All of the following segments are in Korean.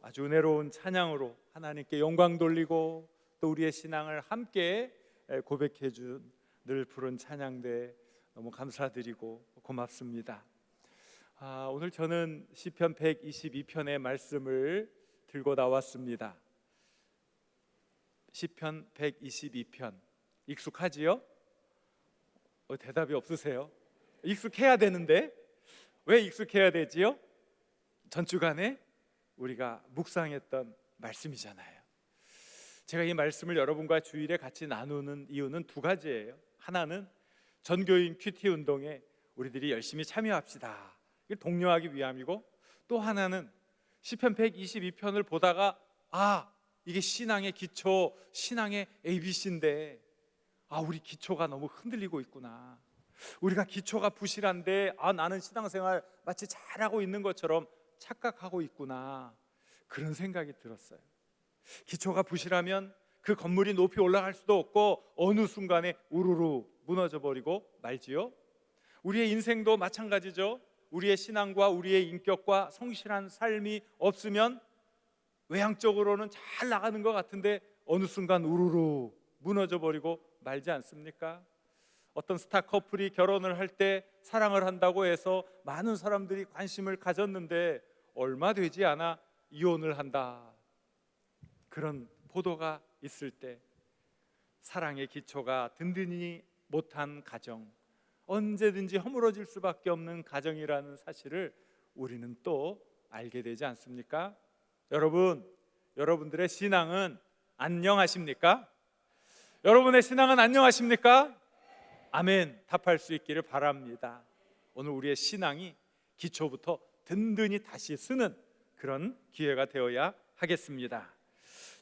아주 은혜로운 찬양으로 하나님께 영광 돌리고 또 우리의 신앙을 함께 고백해 준 늘 부른 찬양대 너무 감사드리고 고맙습니다. 오늘 저는 시편 122편의 말씀을 들고 나왔습니다. 시편 122편 익숙하지요? 대답이 없으세요? 익숙해야 되는데 왜 익숙해야 되지요? 전주간에 우리가 묵상했던 말씀이잖아요. 제가 이 말씀을 여러분과 주일에 같이 나누는 이유는 두 가지예요. 하나는 전교인 큐티 운동에 우리들이 열심히 참여합시다, 이걸 독려하기 위함이고, 또 하나는 시편 122편을 보다가 이게 신앙의 기초, 신앙의 ABC인데 우리 기초가 너무 흔들리고 있구나, 우리가 기초가 부실한데 나는 신앙생활 마치 잘하고 있는 것처럼 착각하고 있구나, 그런 생각이 들었어요. 기초가 부실하면 그 건물이 높이 올라갈 수도 없고 어느 순간에 우르르 무너져 버리고 말지요. 우리의 인생도 마찬가지죠. 우리의 신앙과 우리의 인격과 성실한 삶이 없으면 외향적으로는 잘 나가는 것 같은데 어느 순간 우르르 무너져 버리고 말지 않습니까? 어떤 스타 커플이 결혼을 할 때 사랑을 한다고 해서 많은 사람들이 관심을 가졌는데 얼마 되지 않아 이혼을 한다, 그런 보도가 있을 때 사랑의 기초가 든든히 못한 가정, 언제든지 허물어질 수밖에 없는 가정이라는 사실을 우리는 또 알게 되지 않습니까? 여러분들의 신앙은 안녕하십니까? 여러분의 신앙은 안녕하십니까? 아멘 답할 수 있기를 바랍니다. 오늘 우리의 신앙이 기초부터 든든히 다시 쓰는 그런 기회가 되어야 하겠습니다.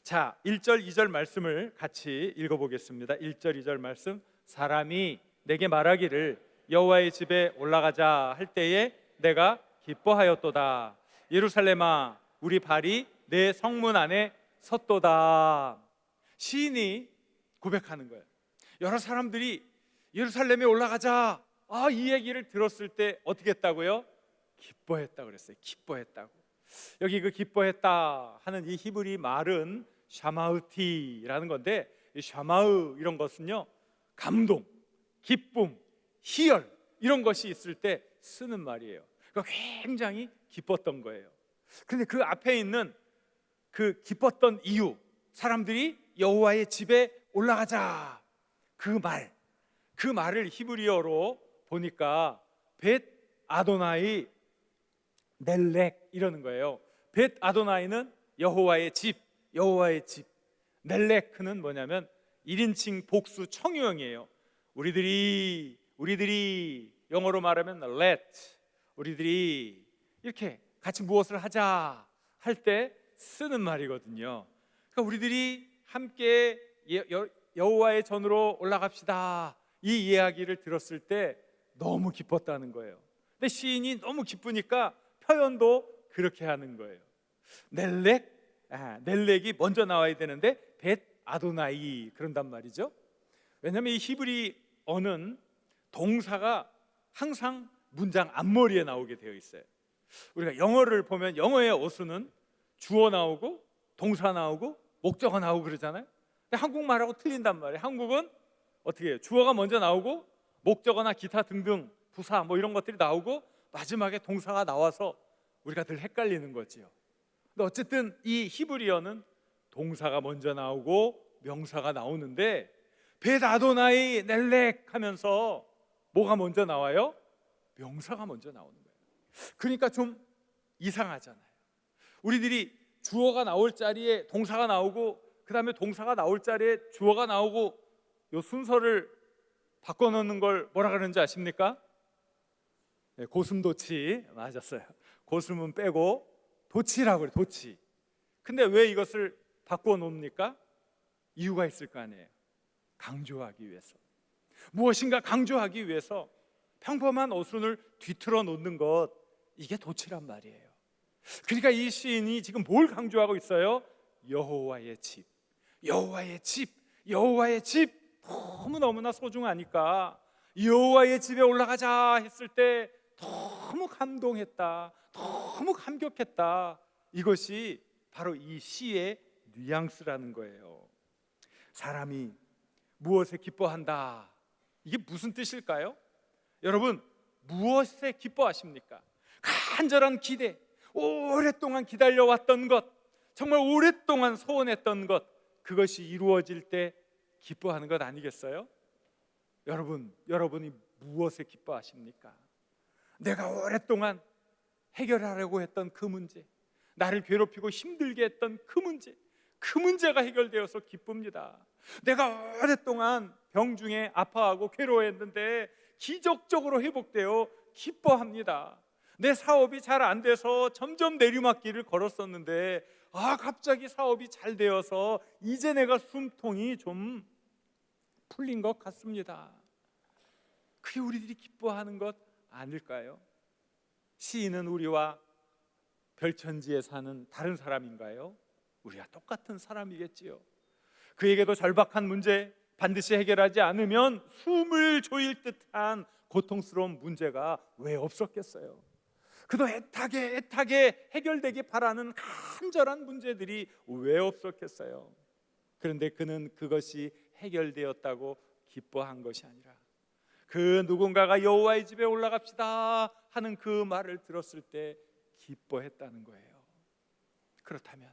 자, 1절 2절 말씀을 같이 읽어보겠습니다. 1절 2절 말씀, 사람이 내게 말하기를 여호와의 집에 올라가자 할 때에 내가 기뻐하였도다. 예루살렘아, 우리 발이 내 성문 안에 섰도다. 시인이 고백하는 거예요. 여러 사람들이 예루살렘에 올라가자, 이 얘기를 들었을 때 어떻게 했다고요? 기뻐했다고 그랬어요. 기뻐했다고. 여기 그 기뻐했다 하는 이 히브리 말은 샤마으티라는 건데, 이 샤마으 이런 것은요, 감동, 기쁨, 희열 이런 것이 있을 때 쓰는 말이에요. 그러니까 굉장히 기뻤던 거예요. 그런데 그 앞에 있는 그 기뻤던 이유, 사람들이 여호와의 집에 올라가자, 그 말을 히브리어로 보니까 벳 아도나이 넬렉 이러는 거예요. 벳 아도나이는 여호와의 집, 여호와의 집. 넬렉은 뭐냐면 1인칭 복수 청유형이에요. 우리들이 영어로 말하면 let, 우리들이 이렇게 같이 무엇을 하자 할 때 쓰는 말이거든요. 그러니까 우리들이 함께 여호와의 전으로 올라갑시다, 이 이야기를 들었을 때 너무 기뻤다는 거예요. 근데 시인이 너무 기쁘니까 표현도 그렇게 하는 거예요. 넬렉이 먼저 나와야 되는데 벳 아도나이 그런단 말이죠. 왜냐하면 이 히브리어는 동사가 항상 문장 앞머리에 나오게 되어 있어요. 우리가 영어를 보면 영어의 어수는 주어 나오고 동사 나오고 목적어 나오고 그러잖아요. 근데 한국말하고 틀린단 말이에요. 한국은 어떻게 해요? 주어가 먼저 나오고 목적어나 기타 등등 부사 이런 것들이 나오고 마지막에 동사가 나와서 우리가 늘 헷갈리는 거지요. 근데 어쨌든 이 히브리어는 동사가 먼저 나오고 명사가 나오는데 벳 아도나이 넬렉 하면서 뭐가 먼저 나와요? 명사가 먼저 나오는 거예요. 그러니까 좀 이상하잖아요. 우리들이 주어가 나올 자리에 동사가 나오고 그 다음에 동사가 나올 자리에 주어가 나오고 이 순서를 바꿔놓는 걸 뭐라 그러는지 아십니까? 네, 고슴도치 맞았어요. 고슴은 빼고 도치라고 그래요. 도치. 근데 왜 이것을 바꿔놓습니까? 이유가 있을 거 아니에요. 강조하기 위해서. 무엇인가 강조하기 위해서 평범한 어순을 뒤틀어 놓는 것, 이게 도치란 말이에요. 그러니까 이 시인이 지금 뭘 강조하고 있어요? 여호와의 집, 여호와의 집, 여호와의 집. 너무너무나 소중하니까 여호와의 집에 올라가자 했을 때 너무 감동했다, 너무 감격했다. 이것이 바로 이 시의 뉘앙스라는 거예요. 사람이 무엇에 기뻐한다, 이게 무슨 뜻일까요? 여러분, 무엇에 기뻐하십니까? 간절한 기대, 오랫동안 기다려왔던 것, 정말 오랫동안 소원했던 것, 그것이 이루어질 때 기뻐하는 것 아니겠어요? 여러분이 무엇에 기뻐하십니까? 내가 오랫동안 해결하려고 했던 그 문제, 나를 괴롭히고 힘들게 했던 그 문제가 해결되어서 기쁩니다. 내가 오랫동안 병중에 아파하고 괴로워했는데 기적적으로 회복되어 기뻐합니다. 내 사업이 잘 안 돼서 점점 내리막길을 걸었었는데 갑자기 사업이 잘 되어서 이제 내가 숨통이 좀 풀린 것 같습니다. 그게 우리들이 기뻐하는 것 아닐까요? 시인은 우리와 별천지에 사는 다른 사람인가요? 우리가 똑같은 사람이겠지요. 그에게도 절박한 문제, 반드시 해결하지 않으면 숨을 조일 듯한 고통스러운 문제가 왜 없었겠어요? 그도 애타게 해결되기 바라는 간절한 문제들이 왜 없었겠어요? 그런데 그는 그것이 해결되었다고 기뻐한 것이 아니라 그 누군가가 여호와의 집에 올라갑시다 하는 그 말을 들었을 때 기뻐했다는 거예요. 그렇다면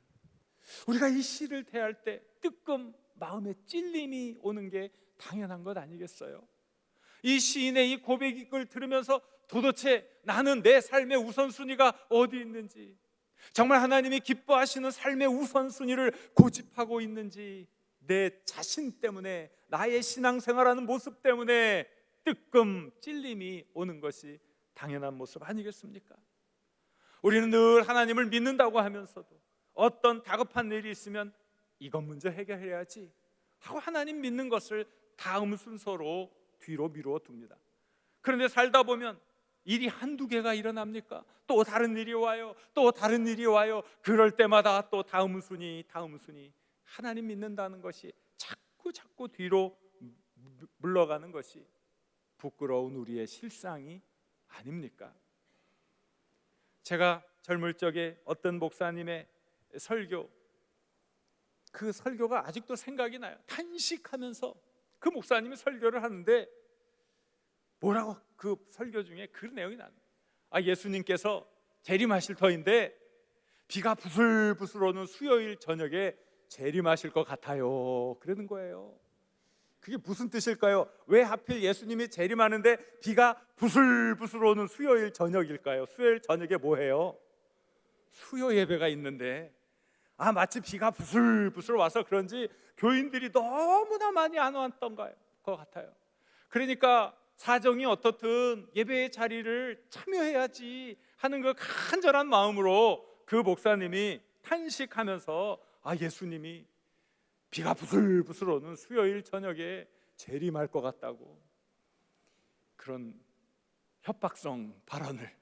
우리가 이 시를 대할 때 뜨끔 마음에 찔림이 오는 게 당연한 것 아니겠어요? 이 시인의 이 고백을 들으면서 도대체 나는 내 삶의 우선순위가 어디 있는지, 정말 하나님이 기뻐하시는 삶의 우선순위를 고집하고 있는지, 내 자신 때문에, 나의 신앙생활하는 모습 때문에 뜨끔 찔림이 오는 것이 당연한 모습 아니겠습니까? 우리는 늘 하나님을 믿는다고 하면서도 어떤 다급한 일이 있으면 이것 먼저 해결해야지 하고 하나님 믿는 것을 다음 순서로 뒤로 미루어 둡니다. 그런데 살다 보면 일이 한두 개가 일어납니까? 또 다른 일이 와요. 또 다른 일이 와요. 그럴 때마다 또 다음 순위 하나님 믿는다는 것이 자꾸 뒤로 물러가는 것이 부끄러운 우리의 실상이 아닙니까? 제가 젊을 적에 어떤 목사님의 설교, 그 설교가 아직도 생각이 나요. 탄식하면서 그 목사님이 설교를 하는데 뭐라고 그 설교 중에 그 내용이 나요. 예수님께서 재림하실 터인데 비가 부슬부슬 오는 수요일 저녁에 재림하실 것 같아요, 그러는 거예요. 그게 무슨 뜻일까요? 왜 하필 예수님이 재림하는데 비가 부슬부슬 오는 수요일 저녁일까요? 수요일 저녁에 뭐 해요? 수요 예배가 있는데 마치 비가 부슬부슬 와서 그런지 교인들이 너무나 많이 안 왔던 것 같아요. 그러니까 사정이 어떻든 예배의 자리를 참여해야지 하는 그 간절한 마음으로 그 목사님이 탄식하면서 예수님이 비가 부슬부슬 오는 수요일 저녁에 재림할 것 같다고 그런 협박성 발언을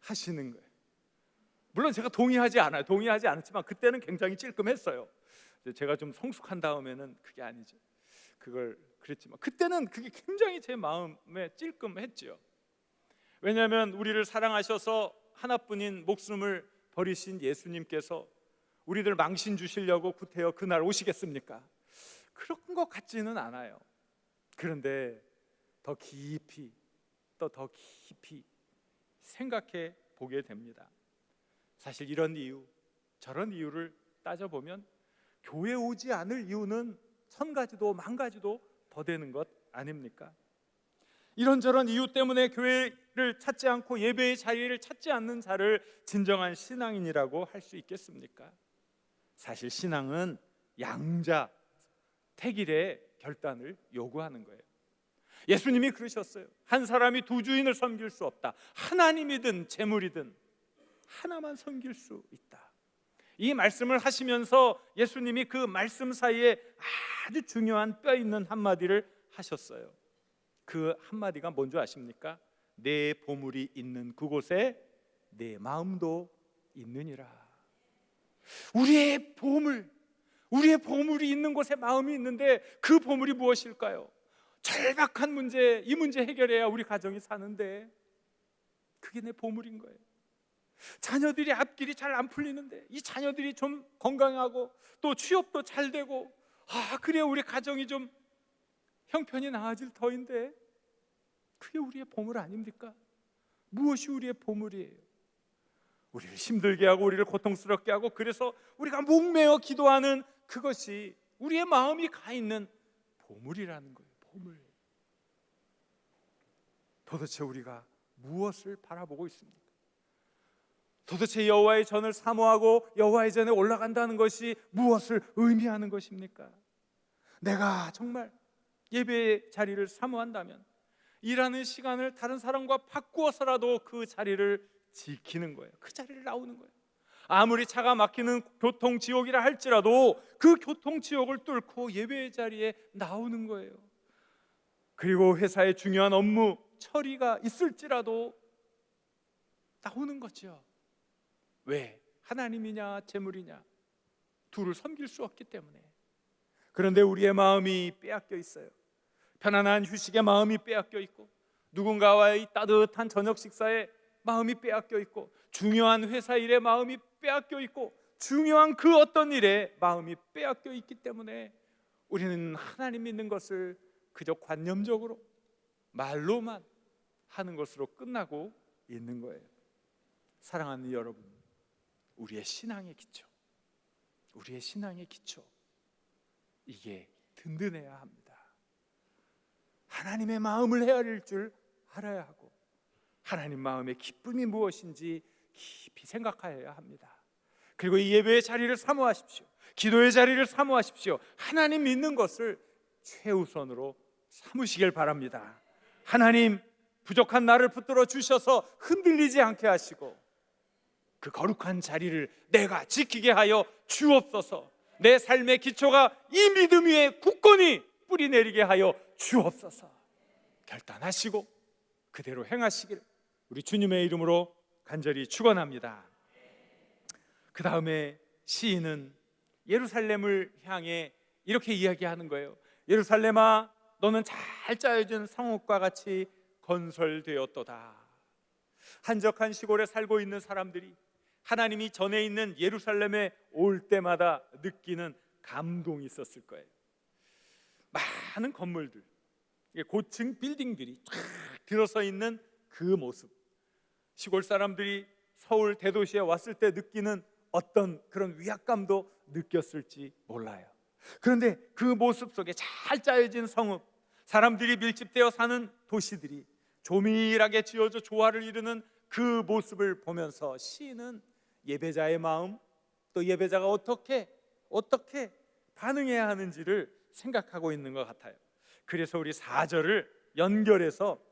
하시는 거예요. 물론 제가 동의하지 않았지만 그때는 굉장히 찔끔했어요. 제가 좀 성숙한 다음에는 그게 아니죠. 그걸 그랬지만 그때는 그게 굉장히 제 마음에 찔끔했죠. 왜냐하면 우리를 사랑하셔서 하나뿐인 목숨을 버리신 예수님께서 우리들 망신 주시려고 구태여 그날 오시겠습니까? 그런 것 같지는 않아요. 그런데 더 깊이 생각해 보게 됩니다. 사실 이런 이유, 저런 이유를 따져보면 교회 오지 않을 이유는 1000가지도 10,000가지도 더 되는 것 아닙니까? 이런저런 이유 때문에 교회를 찾지 않고 예배의 자리를 찾지 않는 자를 진정한 신앙인이라고 할 수 있겠습니까? 사실 신앙은 양자 택일의 결단을 요구하는 거예요. 예수님이 그러셨어요. 한 사람이 두 주인을 섬길 수 없다. 하나님이든 재물이든 하나만 섬길 수 있다. 이 말씀을 하시면서 예수님이 그 말씀 사이에 아주 중요한 뼈 있는 한마디를 하셨어요. 그 한마디가 뭔지 아십니까? 내 보물이 있는 그곳에 내 마음도 있느니라. 우리의 보물이 있는 곳에 마음이 있는데 그 보물이 무엇일까요? 절박한 문제, 이 문제 해결해야 우리 가정이 사는데 그게 내 보물인 거예요. 자녀들이 앞길이 잘 안 풀리는데 이 자녀들이 좀 건강하고 또 취업도 잘 되고, 그래야 우리 가정이 좀 형편이 나아질 터인데, 그게 우리의 보물 아닙니까? 무엇이 우리의 보물이에요? 우리를 힘들게 하고 우리를 고통스럽게 하고, 그래서 우리가 목매어 기도하는 그것이 우리의 마음이 가 있는 보물이라는 거예요. 보물. 도대체 우리가 무엇을 바라보고 있습니까? 도대체 여호와의 전을 사모하고 여호와의 전에 올라간다는 것이 무엇을 의미하는 것입니까? 내가 정말 예배의 자리를 사모한다면 일하는 시간을 다른 사람과 바꾸어서라도 그 자리를 지키는 거예요. 그 자리를 나오는 거예요. 아무리 차가 막히는 교통지옥이라 할지라도 그 교통지옥을 뚫고 예배의 자리에 나오는 거예요. 그리고 회사의 중요한 업무 처리가 있을지라도 나오는 거죠. 왜? 하나님이냐 재물이냐, 둘을 섬길 수 없기 때문에. 그런데 우리의 마음이 빼앗겨 있어요. 편안한 휴식에 마음이 빼앗겨 있고, 누군가와의 따뜻한 저녁 식사에 마음이 빼앗겨 있고, 중요한 회사 일에 마음이 빼앗겨 있고, 중요한 그 어떤 일에 마음이 빼앗겨 있기 때문에 우리는 하나님 믿는 것을 그저 관념적으로 말로만 하는 것으로 끝나고 있는 거예요. 사랑하는 여러분, 우리의 신앙의 기초, 우리의 신앙의 기초, 이게 든든해야 합니다. 하나님의 마음을 헤아릴 줄 알아야 하고, 하나님 마음의 기쁨이 무엇인지 깊이 생각해야 합니다. 그리고 이 예배의 자리를 사모하십시오. 기도의 자리를 사모하십시오. 하나님 믿는 것을 최우선으로 삼으시길 바랍니다. 하나님, 부족한 나를 붙들어 주셔서 흔들리지 않게 하시고, 그 거룩한 자리를 내가 지키게 하여 주옵소서. 내 삶의 기초가 이 믿음 위에 굳건히 뿌리 내리게 하여 주옵소서. 결단하시고 그대로 행하시길 우리 주님의 이름으로 간절히 축원합니다. 그 다음에 시인은 예루살렘을 향해 이렇게 이야기하는 거예요. 예루살렘아, 너는 잘 짜여진 성읍과 같이 건설되었도다. 한적한 시골에 살고 있는 사람들이 하나님이 전에 있는 예루살렘에 올 때마다 느끼는 감동이 있었을 거예요. 많은 건물들, 고층 빌딩들이 쫙 들어서 있는 그 모습, 시골 사람들이 서울 대도시에 왔을 때 느끼는 어떤 그런 위압감도 느꼈을지 몰라요. 그런데 그 모습 속에 잘 짜여진 성읍, 사람들이 밀집되어 사는 도시들이 조밀하게 지어져 조화를 이루는 그 모습을 보면서 시인은 예배자의 마음, 또 예배자가 어떻게 반응해야 하는지를 생각하고 있는 것 같아요. 그래서 우리 4절을 연결해서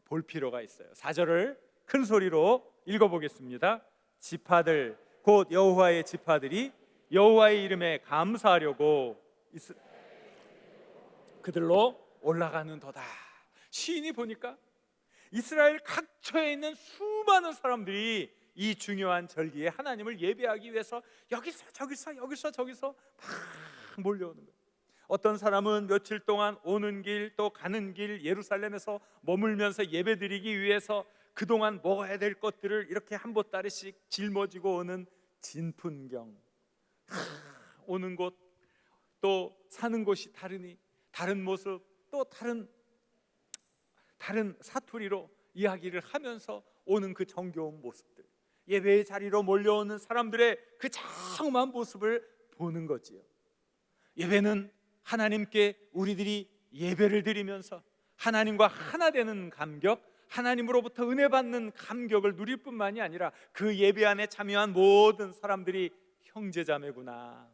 볼 필요가 있어요. 4절을 큰 소리로 읽어보겠습니다. 지파들 곧 여호와의 지파들이 여호와의 이름에 감사하려고 그들로 올라가는도다. 시인이 보니까 이스라엘 각처에 있는 수많은 사람들이 이 중요한 절기에 하나님을 예배하기 위해서 여기서 저기서 막 몰려오는 거예요. 어떤 사람은 며칠 동안 오는 길 또 가는 길 예루살렘에서 머물면서 예배드리기 위해서 그동안 먹어야 될 것들을 이렇게 한 보따리씩 짊어지고 오는 진풍경. 오는 곳 또 사는 곳이 다르니 다른 모습, 또 다른 사투리로 이야기를 하면서 오는 그 정겨운 모습들, 예배의 자리로 몰려오는 사람들의 그 장엄한 모습을 보는 거지요. 예배는 하나님께 우리들이 예배를 드리면서 하나님과 하나 되는 감격, 하나님으로부터 은혜 받는 감격을 누릴 뿐만이 아니라 그 예배 안에 참여한 모든 사람들이 형제자매구나,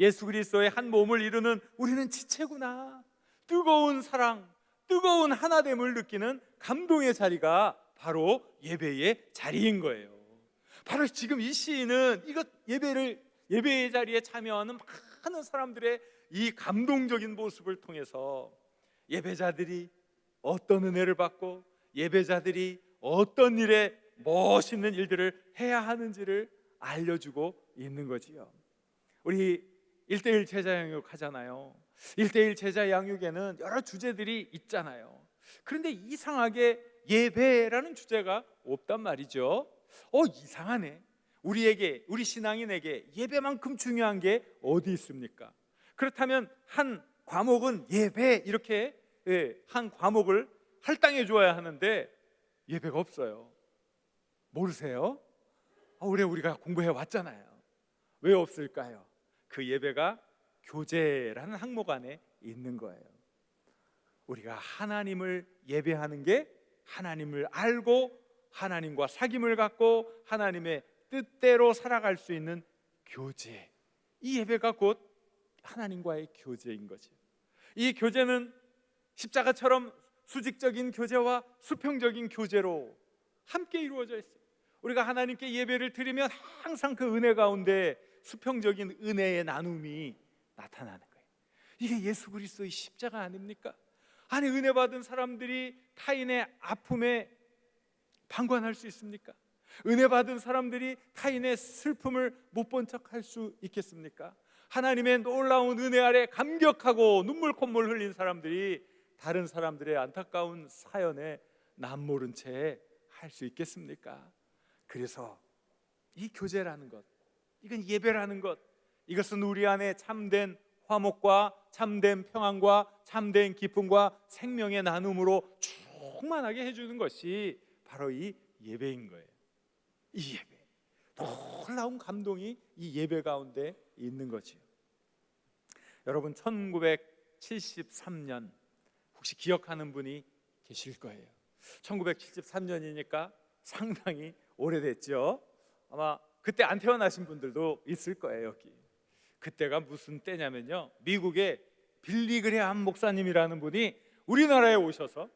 예수 그리스도의 한 몸을 이루는 우리는 지체구나, 뜨거운 사랑, 뜨거운 하나됨을 느끼는 감동의 자리가 바로 예배의 자리인 거예요. 바로 지금 이 시인은 이것 예배의 자리에 참여하는 많은 사람들의 이 감동적인 모습을 통해서 예배자들이 어떤 은혜를 받고 예배자들이 어떤 일에 멋있는 일들을 해야 하는지를 알려주고 있는 거지요. 우리 1:1 제자 양육 하잖아요. 1:1 제자 양육에는 여러 주제들이 있잖아요. 그런데 이상하게 예배라는 주제가 없단 말이죠. 이상하네. 우리 신앙인에게 예배만큼 중요한 게 어디 있습니까? 그렇다면 한 과목은 예배, 이렇게 한 과목을 할당해 주어야 하는데 예배가 없어요. 모르세요? 우리가 공부해 왔잖아요. 왜 없을까요? 그 예배가 교제라는 항목 안에 있는 거예요. 우리가 하나님을 예배하는 게 하나님을 알고 하나님과 사귐을 갖고 하나님의 뜻대로 살아갈 수 있는 교제, 이 예배가 곧 하나님과의 교제인 거죠. 이 교제는 십자가처럼 수직적인 교제와 수평적인 교제로 함께 이루어져 있어요. 우리가 하나님께 예배를 드리면 항상 그 은혜 가운데 수평적인 은혜의 나눔이 나타나는 거예요. 이게 예수 그리스도의 십자가 아닙니까? 아니, 은혜 받은 사람들이 타인의 아픔에 방관할 수 있습니까? 은혜 받은 사람들이 타인의 슬픔을 못 본 척할 수 있겠습니까? 하나님의 놀라운 은혜 아래 감격하고 눈물 콧물 흘린 사람들이 다른 사람들의 안타까운 사연에 남모른 채 할 수 있겠습니까? 그래서 이 교제라는 것, 이건 예배라는 것, 이것은 우리 안에 참된 화목과 참된 평안과 참된 기쁨과 생명의 나눔으로 충만하게 해주는 것이 바로 이 예배인 거예요. 이 예배, 놀라운 감동이 이 예배 가운데 있는 거지요. 여러분, 1973년 혹시 기억하는 분이 계실 거예요. 1973년이니까 상당히 오래됐죠. 아마 그때 안 태어나신 분들도 있을 거예요. 여기 그때가 무슨 때냐면요, 미국의 빌리 그레함 목사님이라는 분이 우리나라에 오셔서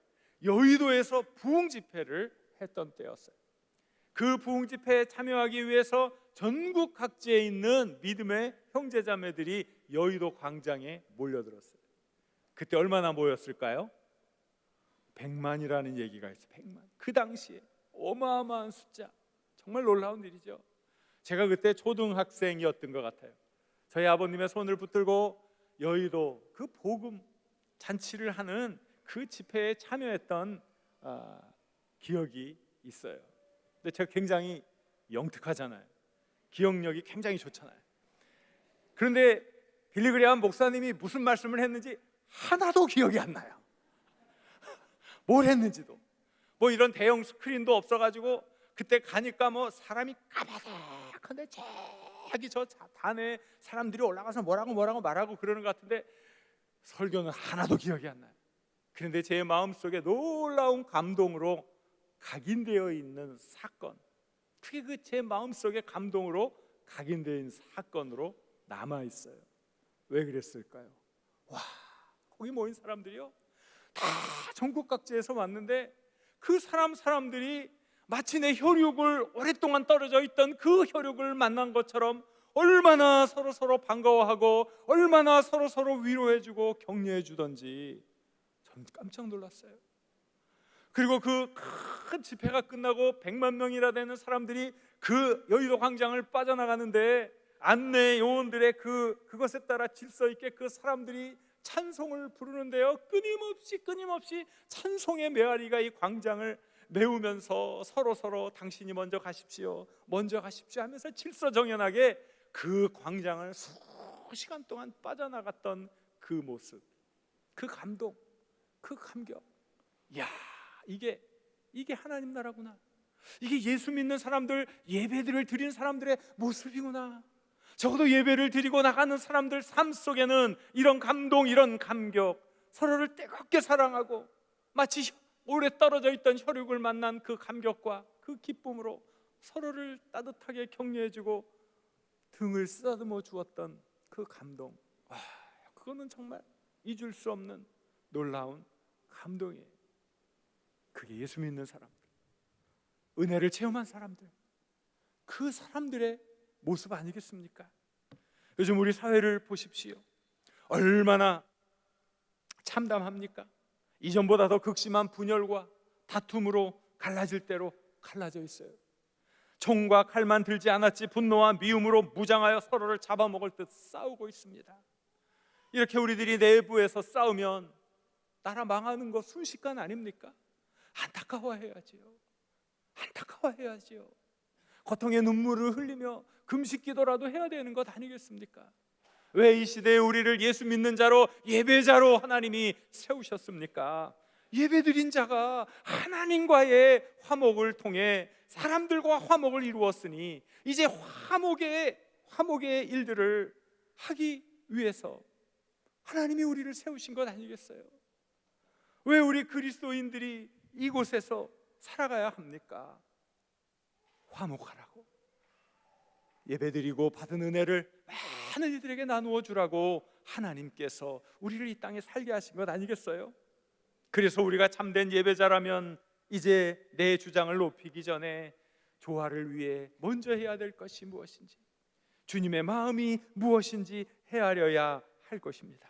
여의도에서 부흥 집회를 했던 때였어요. 그 부흥 집회에 참여하기 위해서 전국 각지에 있는 믿음의 형제자매들이 여의도 광장에 몰려들었어요. 그때 얼마나 모였을까요? 100만이라는 얘기가 있어요. 100만. 그 당시에 어마어마한 숫자, 정말 놀라운 일이죠. 제가 그때 초등학생이었던 것 같아요. 저희 아버님의 손을 붙들고 여의도 그 복음 잔치를 하는 그 집회에 참여했던 기억이 있어요. 근데 제가 굉장히 영특하잖아요. 기억력이 굉장히 좋잖아요. 그런데 빌리 그레함 목사님이 무슨 말씀을 했는지 하나도 기억이 안 나요. 뭘 했는지도. 뭐 이런 대형 스크린도 없어가지고 그때 가니까 뭐 사람이 까마득한데 저기 저 단에 사람들이 올라가서 뭐라고 말하고 그러는 것 같은데 설교는 하나도 기억이 안 나요. 그런데 제 마음속에 놀라운 감동으로 각인되어 있는 사건, 그게 그 제 마음속에 감동으로 각인되어 있는 사건으로 남아 있어요. 왜 그랬을까요? 와, 거기 모인 사람들이요, 다 전국 각지에서 왔는데 그 사람들이 마치 내 혈육을 오랫동안 떨어져 있던 그 혈육을 만난 것처럼 얼마나 서로 반가워하고 얼마나 서로 위로해주고 격려해주던지 전 깜짝 놀랐어요. 그리고 그 큰 집회가 끝나고 100만 명이나 되는 사람들이 그 여의도 광장을 빠져나가는데 안내 요원들의 그것에 따라 질서 있게 그 사람들이 찬송을 부르는데요, 끊임없이 찬송의 메아리가 이 광장을 메우면서 서로 당신이 먼저 가십시오 하면서 질서정연하게 그 광장을 수시간 동안 빠져나갔던 그 모습, 그 감동, 그 감격. 이야, 이게 하나님 나라구나. 이게 예수 믿는 사람들, 예배들을 드린 사람들의 모습이구나. 적어도 예배를 드리고 나가는 사람들 삶 속에는 이런 감동, 이런 감격, 서로를 뜨겁게 사랑하고 마치 오래 떨어져 있던 혈육을 만난 그 감격과 그 기쁨으로 서로를 따뜻하게 격려해주고 등을 쓰다듬어 주었던 그 감동, 그거는 정말 잊을 수 없는 놀라운 감동이에요. 그게 예수 믿는 사람들, 은혜를 체험한 사람들, 그 사람들의 모습 아니겠습니까? 요즘 우리 사회를 보십시오. 얼마나 참담합니까? 이전보다 더 극심한 분열과 다툼으로 갈라질 대로 갈라져 있어요. 총과 칼만 들지 않았지 분노와 미움으로 무장하여 서로를 잡아먹을 듯 싸우고 있습니다. 이렇게 우리들이 내부에서 싸우면 나라 망하는 거 순식간 아닙니까? 안타까워해야지요. 고통의 눈물을 흘리며 금식 기도라도 해야 되는 것 아니겠습니까? 왜 이 시대에 우리를 예수 믿는 자로, 예배자로 하나님이 세우셨습니까? 예배드린 자가 하나님과의 화목을 통해 사람들과 화목을 이루었으니 이제 화목의 일들을 하기 위해서 하나님이 우리를 세우신 것 아니겠어요? 왜 우리 그리스도인들이 이곳에서 살아가야 합니까? 화목하라고, 예배드리고 받은 은혜를 많은 이들에게 나누어 주라고 하나님께서 우리를 이 땅에 살게 하신 것 아니겠어요? 그래서 우리가 참된 예배자라면 이제 내 주장을 높이기 전에 조화를 위해 먼저 해야 될 것이 무엇인지, 주님의 마음이 무엇인지 헤아려야 할 것입니다.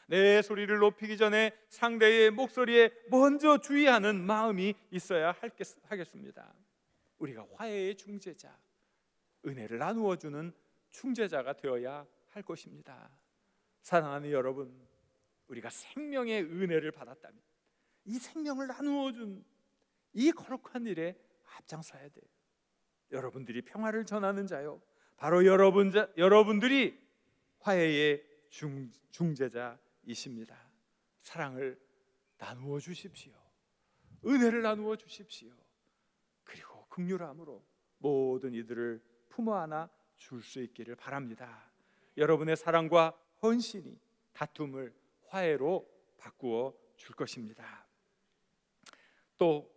내 소리를 높이기 전에 상대의 목소리에 먼저 주의하는 마음이 있어야 하겠습니다. 우리가 화해의 중재자, 은혜를 나누어 주는 중재자가 되어야 할 것입니다. 사랑하는 여러분, 우리가 생명의 은혜를 받았다면 이 생명을 나누어 준 이 거룩한 일에 앞장서야 돼요. 여러분들이 평화를 전하는 자요, 바로 여러분들이 화해의 중재자이십니다. 사랑을 나누어 주십시오. 은혜를 나누어 주십시오. 그리고 긍휼함으로 모든 이들을 품어 안아 줄 수 있기를 바랍니다. 여러분의 사랑과 헌신이 다툼을 화해로 바꾸어 줄 것입니다. 또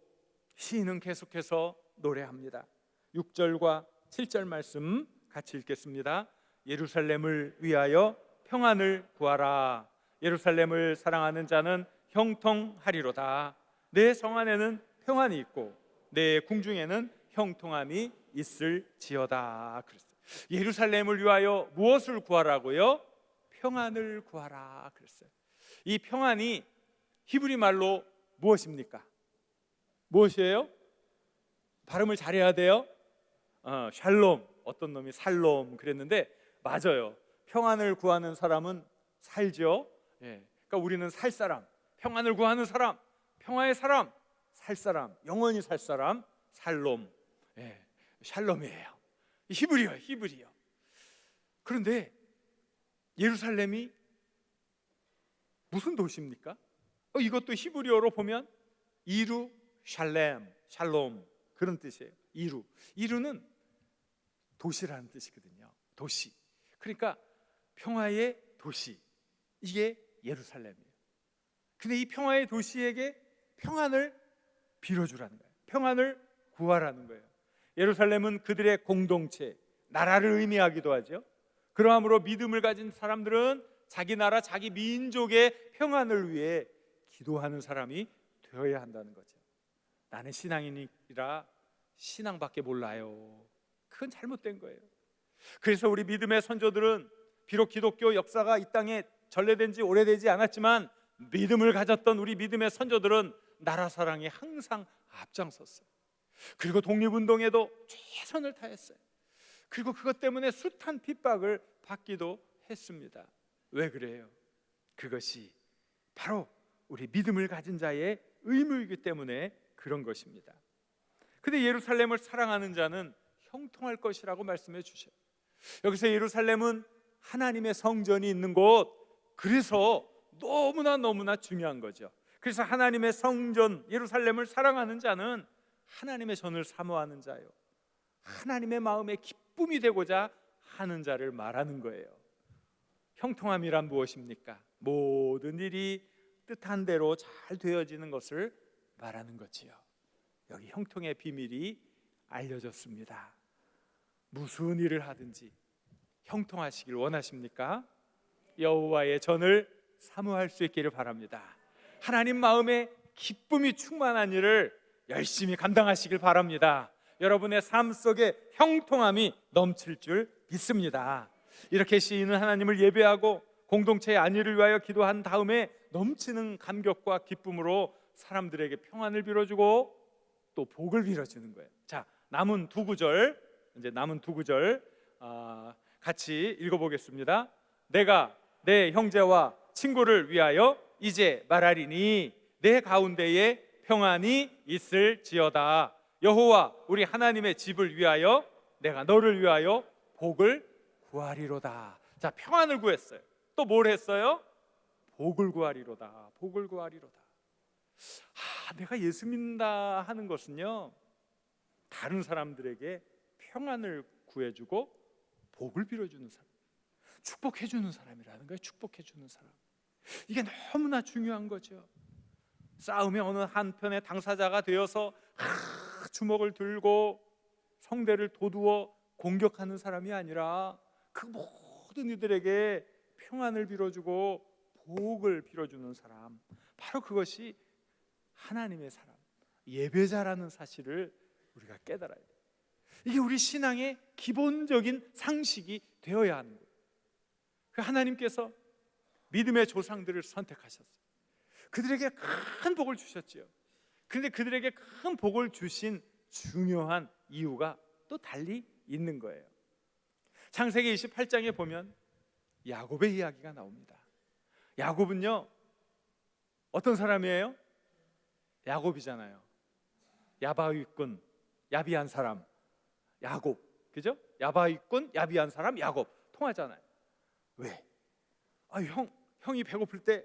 시인은 계속해서 노래합니다. 6절과 7절 말씀 같이 읽겠습니다. 예루살렘을 위하여 평안을 구하라. 예루살렘을 사랑하는 자는 형통하리로다. 내 성 안에는 평안이 있고 내 궁중에는 형통함이 있을지어다. 그랬어요. 예루살렘을 위하여 무엇을 구하라고요? 평안을 구하라 그랬어요. 이 평안이 히브리 말로 무엇입니까? 무엇이에요? 발음을 잘해야 돼요. 샬롬, 어떤 놈이 살롬 그랬는데 맞아요. 평안을 구하는 사람은 살죠. 그러니까 우리는 살 사람, 평안을 구하는 사람, 평화의 사람, 살 사람, 영원히 살 사람, 살롬, 샬롬이에요. 히브리요. 그런데 예루살렘이 무슨 도시입니까? 이것도 히브리어로 보면 이루 샬롬 그런 뜻이에요. 이루는 도시라는 뜻이거든요. 도시. 그러니까 평화의 도시, 이게 예루살렘이에요. 근데 이 평화의 도시에게 평안을 빌어주라는 거예요. 평안을 구하라는 거예요. 예루살렘은 그들의 공동체, 나라를 의미하기도 하죠. 그러함으로 믿음을 가진 사람들은 자기 나라, 자기 민족의 평안을 위해 기도하는 사람이 되어야 한다는 거죠. 나는 신앙인이라 신앙밖에 몰라요. 그건 잘못된 거예요. 그래서 우리 믿음의 선조들은 비록 기독교 역사가 이 땅에 전래된 지 오래되지 않았지만 믿음을 가졌던 우리 믿음의 선조들은 나라 사랑에 항상 앞장섰어요. 그리고 독립운동에도 최선을 다했어요. 그리고 그것 때문에 숱한 핍박을 받기도 했습니다. 왜 그래요? 그것이 바로 우리 믿음을 가진 자의 의무이기 때문에 그런 것입니다. 근데 예루살렘을 사랑하는 자는 형통할 것이라고 말씀해 주셔요. 여기서 예루살렘은 하나님의 성전이 있는 곳, 그래서 너무나 중요한 거죠. 그래서 하나님의 성전 예루살렘을 사랑하는 자는 하나님의 전을 사모하는 자요, 하나님의 마음에 기쁨이 되고자 하는 자를 말하는 거예요. 형통함이란 무엇입니까? 모든 일이 뜻한 대로 잘 되어지는 것을 말하는 거지요. 여기 형통의 비밀이 알려졌습니다. 무슨 일을 하든지 형통하시길 원하십니까? 여호와의 전을 사모할 수 있기를 바랍니다. 하나님 마음에 기쁨이 충만한 일을 열심히 감당하시길 바랍니다. 여러분의 삶 속에 형통함이 넘칠 줄 믿습니다. 이렇게 시인은 하나님을 예배하고 공동체의 안위를 위하여 기도한 다음에 넘치는 감격과 기쁨으로 사람들에게 평안을 빌어주고 또 복을 빌어주는 거예요. 자, 남은 두 구절 같이 읽어보겠습니다. 내가 내 형제와 친구를 위하여 이제 말하리니 내 가운데에 평안이 있을지어다. 여호와 우리 하나님의 집을 위하여 내가 너를 위하여 복을 구하리로다. 자, 평안을 구했어요. 또 뭘 했어요? 복을 구하리로다. 복을 구하리로다. 내가 예수 믿는다 하는 것은요, 다른 사람들에게 평안을 구해주고 복을 빌어주는 사람, 축복해주는 사람이라는 거예요. 축복해주는 사람. 이게 너무나 중요한 거죠. 싸움의 어느 한편의 당사자가 되어서 주먹을 들고 성대를 돋우어 공격하는 사람이 아니라 그 모든 이들에게 평안을 빌어주고 복을 빌어주는 사람, 바로 그것이 하나님의 사람, 예배자라는 사실을 우리가 깨달아야 돼요. 이게 우리 신앙의 기본적인 상식이 되어야 하는 거예요. 하나님께서 믿음의 조상들을 선택하셨어요. 그들에게 큰 복을 주셨지요. 그런데 그들에게 큰 복을 주신 중요한 이유가 또 달리 있는 거예요. 창세기 28장에 보면 야곱의 이야기가 나옵니다. 야곱은요, 어떤 사람이에요? 야곱이잖아요. 야바위꾼, 야비한 사람 야곱, 그죠? 야바위꾼, 야비한 사람 야곱, 통하잖아요. 왜? 형이 배고플 때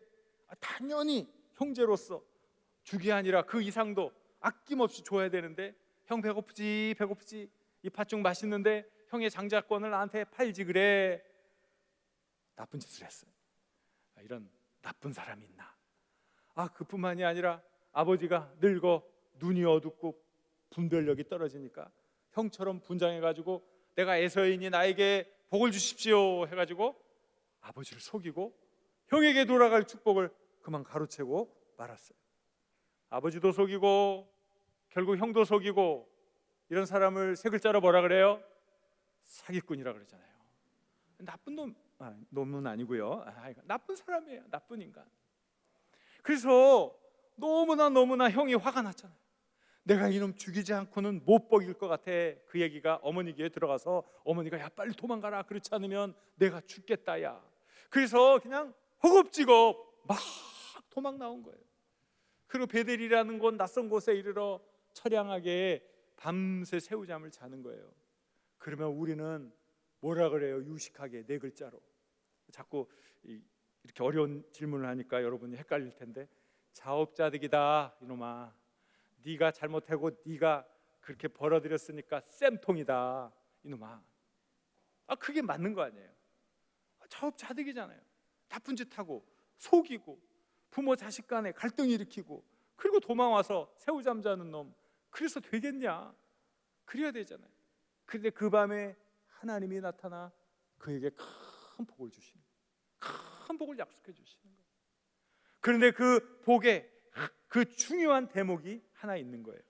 당연히 형제로서 죽이 아니라 그 이상도 아낌없이 줘야 되는데, 형 배고프지 이 팥죽 맛있는데 형의 장자권을 나한테 팔지 그래. 나쁜 짓을 했어요. 이런 나쁜 사람이 있나? 그뿐만이 아니라 아버지가 늙어 눈이 어둡고 분별력이 떨어지니까 형처럼 분장해가지고 내가 에서인이 나에게 복을 주십시오 해가지고 아버지를 속이고 형에게 돌아갈 축복을 그만 가로채고 말았어요. 아버지도 속이고 결국 형도 속이고, 이런 사람을 세 글자로 뭐라 그래요? 사기꾼이라 그러잖아요. 나쁜 놈은 아니고요. 나쁜 사람이에요. 나쁜 인간. 그래서 너무나 형이 화가 났잖아요. 내가 이놈 죽이지 않고는 못 먹일 것 같아. 그 얘기가 어머니 귀에 들어가서 어머니가 야 빨리 도망가라, 그렇지 않으면 내가 죽겠다 야. 그래서 그냥 허겁지겁 막 도망 나온 거예요. 그리고 베델이라는 곳, 낯선 곳에 이르러 처량하게 밤새 새우잠을 자는 거예요. 그러면 우리는 뭐라 그래요? 유식하게 네 글자로. 자꾸 이렇게 어려운 질문을 하니까 여러분이 헷갈릴 텐데, 자업자득이다 이놈아. 네가 잘못하고 네가 그렇게 벌어들였으니까 쌤통이다 이놈아. 그게 맞는 거 아니에요? 자업자득이잖아요. 나쁜 짓 하고 속이고 부모 자식 간에 갈등 일으키고 그리고 도망와서 새우잠 자는 놈, 그래서 되겠냐? 그래야 되잖아요. 그런데 그 밤에 하나님이 나타나 그에게 큰 복을 주시는, 큰 복을 약속해 주시는 거예요. 그런데 그 복에 그 중요한 대목이 하나 있는 거예요.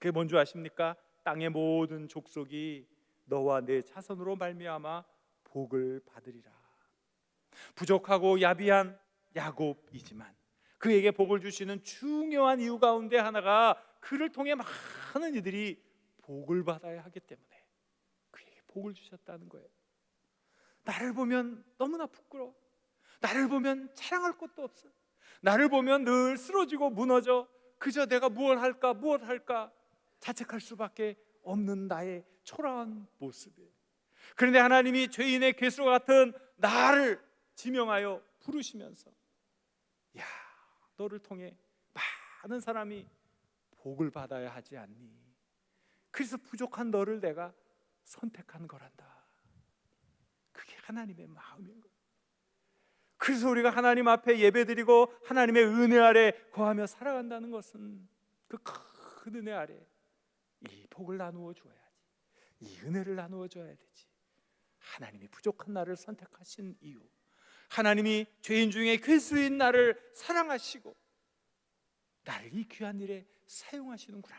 그게 뭔지 아십니까? 땅의 모든 족속이 너와 내 자손으로 말미암아 복을 받으리라. 부족하고 야비한 야곱이지만 그에게 복을 주시는 중요한 이유 가운데 하나가, 그를 통해 많은 이들이 복을 받아야 하기 때문에 그에게 복을 주셨다는 거예요. 나를 보면 너무나 부끄러워. 나를 보면 자랑할 것도 없어. 나를 보면 늘 쓰러지고 무너져 그저 내가 무엇 할까 자책할 수밖에 없는 나의 초라한 모습이에요. 그런데 하나님이 죄인의 괴수와 같은 나를 지명하여 부르시면서, 야, 너를 통해 많은 사람이 복을 받아야 하지 않니? 그래서 부족한 너를 내가 선택한 거란다. 그게 하나님의 마음인 거예요. 그래서 우리가 하나님 앞에 예배드리고 하나님의 은혜 아래 거하며 살아간다는 것은 그 큰 은혜 아래 이 복을 나누어 줘야지, 이 은혜를 나누어 줘야 되지. 하나님이 부족한 나를 선택하신 이유, 하나님이 죄인 중에 괴수인 나를 사랑하시고 나를 이 귀한 일에 사용하시는구나,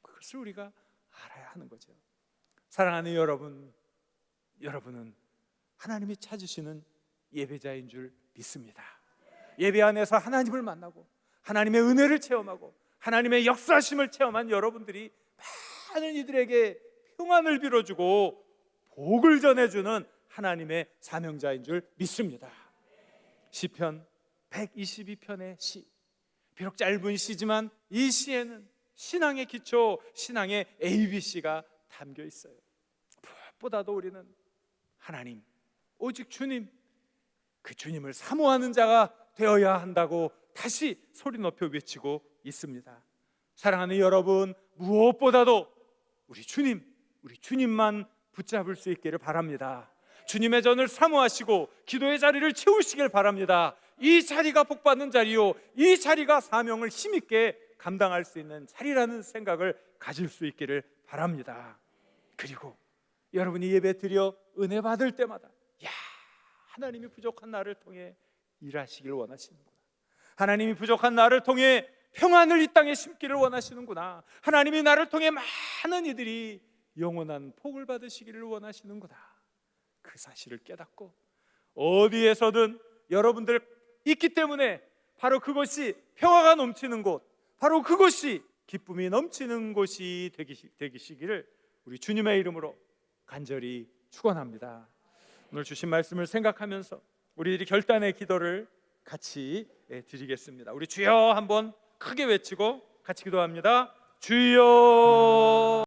그것을 우리가 알아야 하는 거죠. 사랑하는 여러분, 여러분은 하나님이 찾으시는 예배자인 줄 믿습니다. 예배 안에서 하나님을 만나고 하나님의 은혜를 체험하고 하나님의 역사심을 체험한 여러분들이 많은 이들에게 평안을 빌어주고 복을 전해주는 하나님의 사명자인 줄 믿습니다. 시편 122편의 시, 비록 짧은 시지만 이 시에는 신앙의 기초, 신앙의 ABC가 담겨 있어요. 무엇보다도 우리는 하나님, 오직 주님, 그 주님을 사모하는 자가 되어야 한다고 다시 소리 높여 외치고 있습니다. 사랑하는 여러분, 무엇보다도 우리 주님만 붙잡을 수 있기를 바랍니다. 주님의 전을 사모하시고 기도의 자리를 채우시길 바랍니다. 이 자리가 복받는 자리요, 이 자리가 사명을 힘있게 감당할 수 있는 자리라는 생각을 가질 수 있기를 바랍니다. 그리고 여러분이 예배 드려 은혜 받을 때마다, 야, 하나님이 부족한 나를 통해 일하시길 원하시는구나, 하나님이 부족한 나를 통해 평안을 이 땅에 심기를 원하시는구나, 하나님이 나를 통해 많은 이들이 영원한 복을 받으시기를 원하시는구나, 그 사실을 깨닫고 어디에서든 여러분들 있기 때문에 바로 그것이 평화가 넘치는 곳, 바로 그것이 기쁨이 넘치는 곳이 되시기를 우리 주님의 이름으로 간절히 축원합니다. 오늘 주신 말씀을 생각하면서 우리들이 결단의 기도를 같이 드리겠습니다. 우리 주여 한번 크게 외치고 같이 기도합니다. 주여.